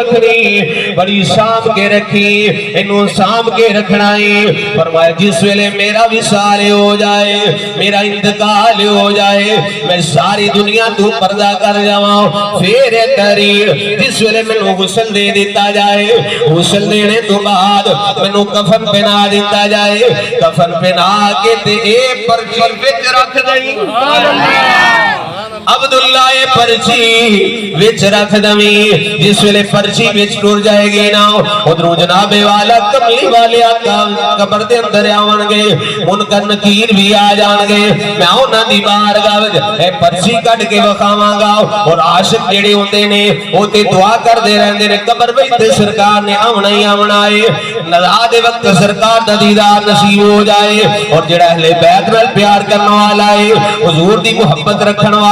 رکھنی بڑی سام کے رکھی انہوں سام کے رکھنا ہے فرمایا جس ویلے میرا وصال ہو جائے میرا انتقال ہو جائے میں ساری دنیا تو پردہ کر جاؤں پھر کریر جس ویلے میں نو غسل دے دیتا جائے غسل دینے تو بعد میں نو کفن پہنا دیتا جائے کفن پہنا کے تے اے پرچی وچ رکھ دئی عبداللہ پرچی وچ رکھ دمی جس ویلے پرچی وچ ٹر جائے گی نا ادھروں جناب والا کملی والے آقا قبر دے اندر آون گے منکر نکیر بھی آ جان گے میں اونا دی بارگاہ وچ اے پرچی کٹ کے وکھاواں گا اور عاشق جڑے ہوندے نے او تے دعا کر دے رہندے نے قبر وچ تے سرکار نے آونا ہی آونا ہے نزا دے وقت سرکار دا دیدار نصیب ہو جائے اور جڑا اہل بیت نال پیار کرنے والا ہے حضور دی محبت رکھن والا